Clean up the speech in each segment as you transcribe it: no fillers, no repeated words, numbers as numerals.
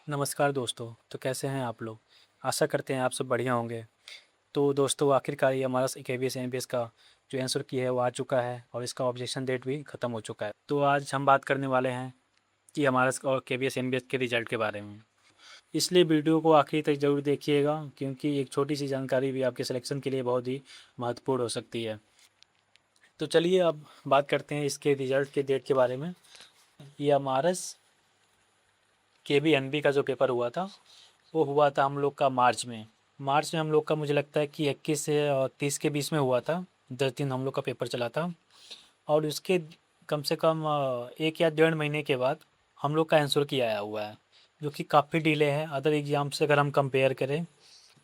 नमस्कार दोस्तों। तो कैसे हैं आप लोग? आशा करते हैं आप सब बढ़िया होंगे। तो दोस्तों आखिरकार ये हमारा केवीएस एमबीएस का जो आंसर की है वो आ चुका है और इसका ऑब्जेक्शन डेट भी ख़त्म हो चुका है। तो आज हम बात करने वाले हैं कि हमारा और केवीएस एमबीएस के रिजल्ट के बारे में। इसलिए वीडियो को आखिर तक ज़रूर देखिएगा क्योंकि एक छोटी सी जानकारी भी आपके सिलेक्शन के लिए बहुत ही महत्वपूर्ण हो सकती है। तो चलिए अब बात करते हैं इसके रिजल्ट के डेट के बारे में। ये हमारा केबीएनबी का जो पेपर हुआ था वो हुआ था हम लोग का मार्च में हम लोग का मुझे लगता है कि 21 से 30 के बीच में हुआ था। 10 दिन हम लोग का पेपर चला था और उसके कम से कम 1 या 1.5 महीने के बाद हम लोग का आंसर की आया हुआ है, जो कि काफ़ी डिले है अदर एग्ज़ाम से अगर हम कंपेयर करें।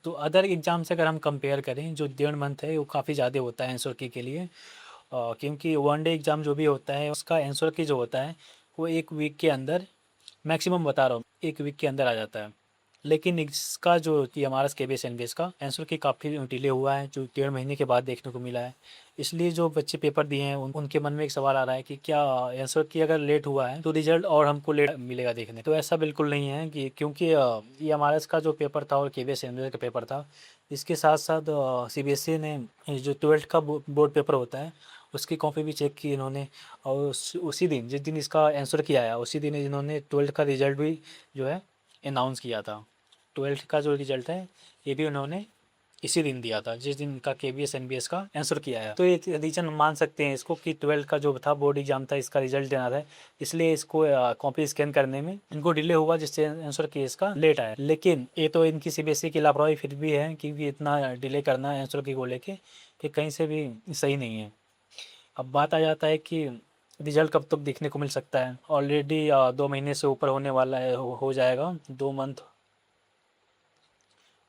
तो अदर एग्ज़ाम से अगर हम कंपेयर करें जो 1.5 मंथ है वो काफ़ी ज़्यादा होता है आंसर की के लिए। क्योंकि वन डे एग्ज़ाम जो भी होता है उसका आंसर की जो होता है वो 1 वीक के अंदर, मैक्सिमम बता रहा हूँ, 1 वीक के अंदर आ जाता है। लेकिन इसका जो कि हमारा केबीएस एनबीएस का आंसर की काफ़ी डिले हुआ है, जो 1.5 महीने के बाद देखने को मिला है। इसलिए जो बच्चे पेपर दिए हैं उनके मन में एक सवाल आ रहा है कि क्या आंसर की अगर लेट हुआ है तो रिजल्ट और हमको लेट मिलेगा देखने। तो ऐसा बिल्कुल नहीं है कि क्योंकि ये हमारा इसका जो पेपर था और केबीएस एनबीएस का पेपर था, इसके साथ साथ सीबीएसई ने जो 12th का बोर्ड पेपर होता है उसकी कॉपी भी चेक की इन्होंने। और उसी दिन जिस दिन इसका आंसर किया आया उसी दिन इन्होंने 12th का रिजल्ट भी जो है अनाउंस किया था। 12th का जो रिजल्ट है ये भी उन्होंने इसी दिन दिया था जिस दिन का केबीएस एनबीएस का आंसर किया है। तो एक रीज़न मान सकते हैं इसको कि 12th का जो था बोर्ड एग्जाम था इसका रिजल्ट देना था, इसलिए इसको कॉपी स्कैन करने में इनको डिले हुआ जिससे आंसर की इसका लेट आया। लेकिन ये तो इनकी सीबीएसई की लापरवाही फिर भी है क्योंकि इतना डिले करना आंसर की को लेके कि कहीं से भी सही नहीं है। अब बात आ जाता है कि रिजल्ट कब तक देखने को मिल सकता है। ऑलरेडी 2 महीने से ऊपर होने वाला है, हो जाएगा 2 मंथ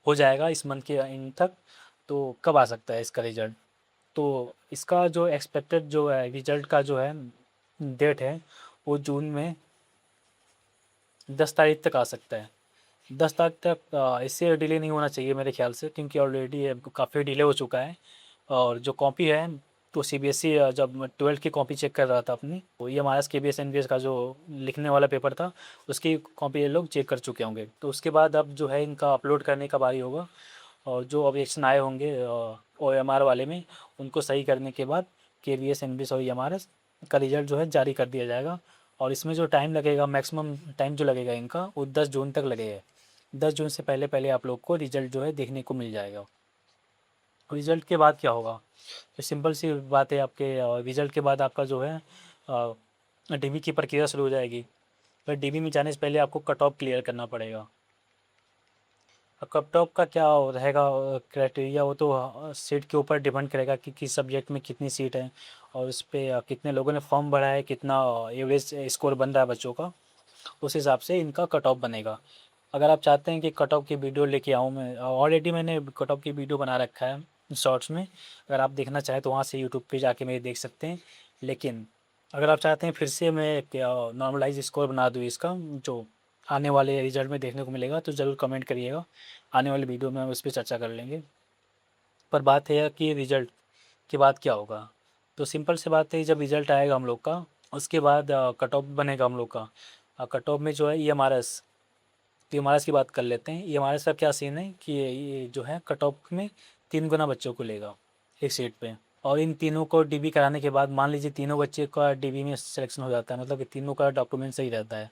हो जाएगा इस मंथ के एंड तक। तो कब आ सकता है इसका रिजल्ट? तो इसका जो एक्सपेक्टेड जो है रिजल्ट का जो है डेट है वो जून में 10 तारीख तक आ सकता है। 10 तारीख तक इससे डिले नहीं होना चाहिए मेरे ख्याल से, क्योंकि ऑलरेडी काफ़ी डिले हो चुका है। और जो कॉपी है तो सीबीएसई जब 12th की कॉपी चेक कर रहा था अपनी, तो ये हमारा केबीएस एनबीएस का जो लिखने वाला पेपर था उसकी कॉपी ये लोग चेक कर चुके होंगे। तो उसके बाद अब जो है इनका अपलोड करने का बारी होगा और जो ऑब्जेक्शन आए होंगे ओएमआर वाले में उनको सही करने के बाद केबीएस एनबीएस और ईएमआरएस का रिजल्ट जो है जारी कर दिया जाएगा। और इसमें जो टाइम लगेगा, मैक्सिमम टाइम जो लगेगा इनका वो 10 जून तक लगेगा। 10 जून से पहले पहले आप लोग को रिजल्ट जो है देखने को मिल जाएगा। रिजल्ट के बाद क्या होगा? तो सिंपल सी बात है, आपके रिजल्ट के बाद आपका जो है डीबी की प्रक्रिया शुरू हो जाएगी। पर डीबी में जाने से पहले आपको कट ऑफ क्लियर करना पड़ेगा। कट ऑफ का क्या रहेगा क्राइटेरिया, वो तो सीट के ऊपर डिपेंड करेगा कि किस सब्जेक्ट में कितनी सीट है और उस पर कितने लोगों ने फॉर्म भरा है, कितना एवरेज स्कोर बन रहा है बच्चों का, उस हिसाब से इनका कट ऑफ बनेगा। अगर आप चाहते हैं कि कट ऑफ की वीडियो लेके आऊँ, मैं ऑलरेडी मैंने कट ऑफ की वीडियो बना रखा है शॉर्ट्स में। अगर आप देखना चाहें तो वहाँ से यूट्यूब पे जाके मेरे देख सकते हैं। लेकिन अगर आप चाहते हैं फिर से मैं क्या नॉर्मलाइज स्कोर बना दूँ इसका, जो आने वाले रिजल्ट में देखने को मिलेगा, तो ज़रूर कमेंट करिएगा। आने वाली वीडियो में हम इस पर चर्चा कर लेंगे। पर बात है कि रिजल्ट के बाद क्या होगा। तो सिंपल सी बात है, जब रिजल्ट आएगा हम लोग का उसके बाद कट ऑफ बनेगा हम लोग का। कट ऑफ में जो है ईएमआरएस, तो ईएमआरएस की बात कर लेते हैं। ईएमआरएस का क्या सीन है कि ये जो है कट ऑफ में 3 गुना बच्चों को लेगा एक सीट पे। और इन तीनों को डीबी कराने के बाद मान लीजिए तीनों बच्चे का डीबी में सिलेक्शन हो जाता है, मतलब कि तीनों का डॉक्यूमेंट सही रहता है,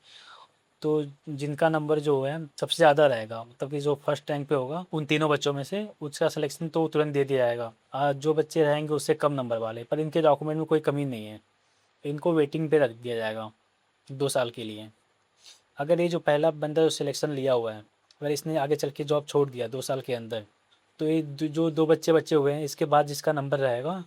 तो जिनका नंबर जो है सबसे ज़्यादा रहेगा, मतलब कि जो फर्स्ट रैंक पे होगा उन तीनों बच्चों में से उसका सिलेक्शन तो तुरंत दे दिया जाएगा। जो बच्चे रहेंगे उससे कम नंबर वाले पर इनके डॉक्यूमेंट में कोई कमी नहीं है, इनको वेटिंग पे रख दिया जाएगा 2 साल के लिए। अगर ये जो पहला बंदा जो सिलेक्शन लिया हुआ है, अगर इसने आगे चल के जॉब छोड़ दिया 2 साल के अंदर, तो ये जो दो बच्चे बच्चे हुए हैं इसके बाद जिसका नंबर रहेगा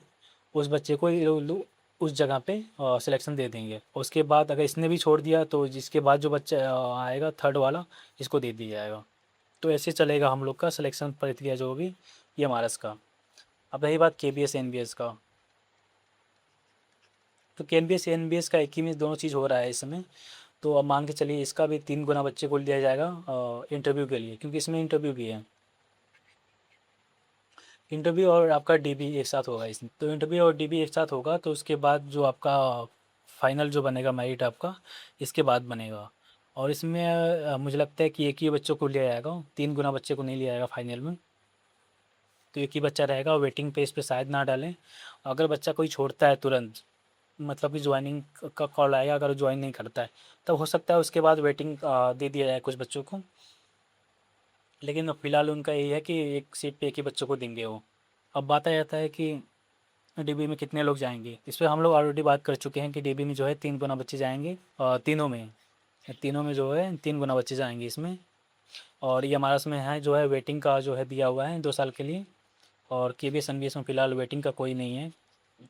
उस बच्चे को ये लोग उस जगह पे सिलेक्शन दे देंगे। उसके बाद अगर इसने भी छोड़ दिया तो जिसके बाद जो बच्चा आएगा थर्ड वाला, इसको दे दिया जाएगा। तो ऐसे चलेगा हम लोग का सिलेक्शन प्रक्रिया जो होगी ये हमारा इसका। अब रही बात केबीएस एनबीएस का, तो केबीएस एनबीएस का एक ही में दोनों चीज़ हो रहा है इस समय। तो अब मान के चलिए इसका भी 3 गुना बच्चे को दिया जाएगा इंटरव्यू के लिए, क्योंकि इसमें इंटरव्यू भी है। इंटरव्यू और आपका डीबी एक साथ होगा इसमें, तो इंटरव्यू और डीबी एक साथ होगा तो उसके बाद जो आपका फाइनल जो बनेगा मेरिट आपका इसके बाद बनेगा। और इसमें मुझे लगता है कि एक ही बच्चों को लिया जाएगा, 3 गुना बच्चे को नहीं लिया जाएगा फाइनल में। तो एक ही बच्चा रहेगा और वेटिंग पे इस पे शायद ना डालें। अगर बच्चा कोई छोड़ता है तुरंत, मतलब कि ज्वाइनिंग का कॉल आएगा, अगर वो ज्वाइन नहीं करता है तब हो सकता है उसके बाद वेटिंग दे दिया जाए कुछ बच्चों को। लेकिन फ़िलहाल उनका यही है कि एक सीट पे एक ही बच्चों को देंगे वो। अब बात आ जाता है कि डीबी में कितने लोग जाएंगे। इस पर हम लोग ऑलरेडी बात कर चुके हैं कि डीबी में जो है 3 गुना बच्चे जाएंगे, तीनों में जो है 3 गुना बच्चे जाएंगे इसमें। और ये हमारा इसमें है जो है वेटिंग का जो है दिया हुआ है 2 साल के लिए। और केबीएस एनबीएस में फ़िलहाल वेटिंग का कोई नहीं है।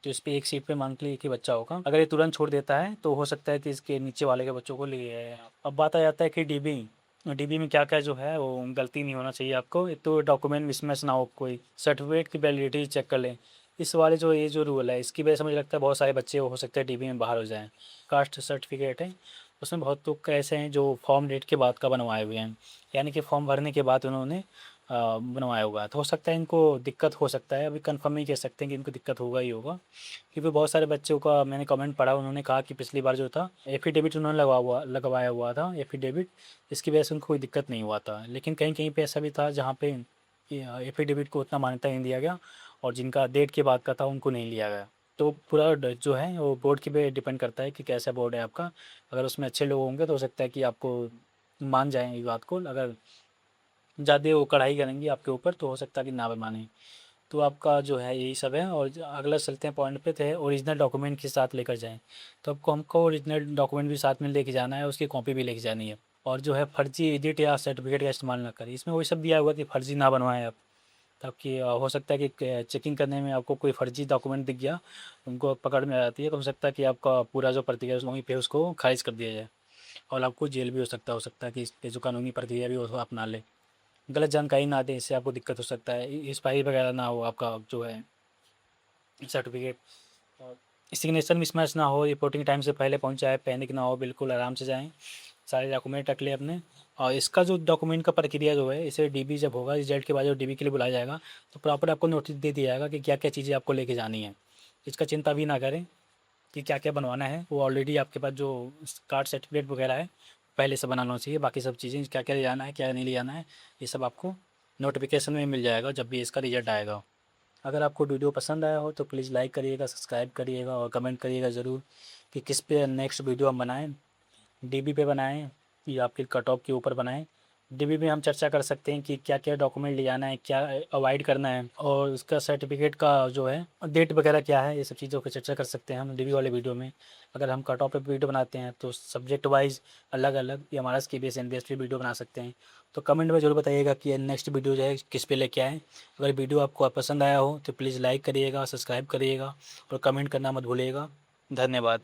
तो इस पे एक सीट पे मंथली एक ही बच्चा होगा। अगर ये तुरंत छोड़ देता है तो हो सकता है कि इसके नीचे वाले के बच्चों को ले आए। अब बात आ जाता है कि डीबी डीबी में क्या क्या जो है वो गलती नहीं होना चाहिए आपको। एक तो डॉक्यूमेंट मिसमैच ना हो, कोई सर्टिफिकेट की वैलिडिटी चेक कर लें। इस वाले जो ये जो रूल है इसकी वजह से मुझे लगता है बहुत सारे बच्चे हो सकता है डीबी में बाहर हो जाएँ। कास्ट सर्टिफिकेट है, उसमें बहुत लोग ऐसे हैं जो फॉर्म डेट के बाद का बनवाए हुए हैं, यानी कि फॉर्म भरने के बाद उन्होंने बनवाया हुआ है। तो हो सकता है इनको दिक्कत हो सकता है, अभी कंफर्म नहीं कह सकते हैं कि इनको दिक्कत होगा ही होगा। क्योंकि बहुत सारे बच्चों का मैंने कमेंट पढ़ा, उन्होंने कहा कि पिछली बार जो था एफिडेविट उन्होंने लगवाया हुआ था एफिडेविट, इसकी वजह से उनको कोई दिक्कत नहीं हुआ था। लेकिन कहीं कहीं पे ऐसा भी था जहाँ पे एफिडेविट को उतना मान्यता नहीं दिया गया और जिनका डेट के बाद का था उनको नहीं लिया गया। तो पूरा जो है वो बोर्ड के पे डिपेंड करता है कि कैसा बोर्ड है आपका। अगर उसमें अच्छे लोग होंगे तो हो सकता है कि आपको मान जाएँ इस बात को। अगर ज़्यादा वो कढ़ाई करेंगी आपके ऊपर तो हो सकता है कि ना भी माने। तो आपका जो है यही सब है। और अगला चलते हैं पॉइंट पे, थे ओरिजिनल डॉक्यूमेंट के साथ लेकर जाएं। तो आपको हमको ओरिजिनल डॉक्यूमेंट भी साथ में लेके जाना है, उसकी कॉपी भी लेके जानी है। और जो है फर्जी एडिट या सर्टिफिकेट का इस्तेमाल ना करें। इसमें वही सब दिया हुआ कि फर्जी ना बनवाएं आप, ताकि हो सकता है कि चेकिंग करने में आपको कोई फर्जी डॉक्यूमेंट दिख गया, उनको पकड़ में आ जाती है तो हो सकता है कि आपका पूरा जो प्रक्रिया है वहीं पे उसको खारिज कर दिया जाए और आपको जेल भी हो सकता है कि इसके जो कानूनी प्रक्रिया भी वो अपना ले। गलत जानकारी ना दें, इससे आपको दिक्कत हो सकता है। एक्सपायरी वगैरह ना हो आपका जो है सर्टिफिकेट। और सिग्नेचर मिसमैच ना हो, रिपोर्टिंग टाइम से पहले पहुंच जाए, पैनिक ना हो, बिल्कुल आराम से जाएं। सारे डॉक्यूमेंट रख ले अपने। और इसका जो डॉक्यूमेंट का प्रक्रिया जो है, इसे डीबी जब होगा रिजल्ट के बाद जब डीबी के लिए बुलाया जाएगा तो प्रॉपर आपको नोटिस दे दिया जाएगा कि क्या क्या चीज़ें आपको लेके जानी है। इसका चिंता भी ना करें कि क्या क्या बनवाना है, वो ऑलरेडी आपके पास जो कार्ड सर्टिफिकेट वगैरह है पहले से बनाना चाहिए। बाकी सब चीज़ें क्या क्या ले जाना है क्या नहीं ले जाना है ये सब आपको नोटिफिकेशन में मिल जाएगा जब भी इसका रिजल्ट आएगा। अगर आपको वीडियो पसंद आया हो तो प्लीज़ लाइक करिएगा, सब्सक्राइब करिएगा और कमेंट करिएगा ज़रूर कि किस पे नेक्स्ट वीडियो हम बनाएं। डीबी पे बनाएं या आपके कट ऑफ के ऊपर बनाएं। डीबी में हम चर्चा कर सकते हैं कि क्या क्या डॉक्यूमेंट ले जाना है, क्या अवॉइड करना है और उसका सर्टिफिकेट का जो है डेट वगैरह क्या है, ये सब चीज़ों की चर्चा कर सकते हैं हम डीबी वाले वीडियो में। अगर हम कट ऑफ पे वीडियो बनाते हैं तो सब्जेक्ट वाइज अलग अलग या हमारा केबीएस एनबीएस पे वीडियो बना सकते हैं। तो कमेंट में ज़रूर बताइएगा कि नेक्स्ट वीडियो जो है किस पे लेके आएँ। अगर वीडियो आपको पसंद आया हो तो प्लीज़ लाइक करिएगा, सब्सक्राइब करिएगा और कमेंट करना मत भूलिएगा। धन्यवाद।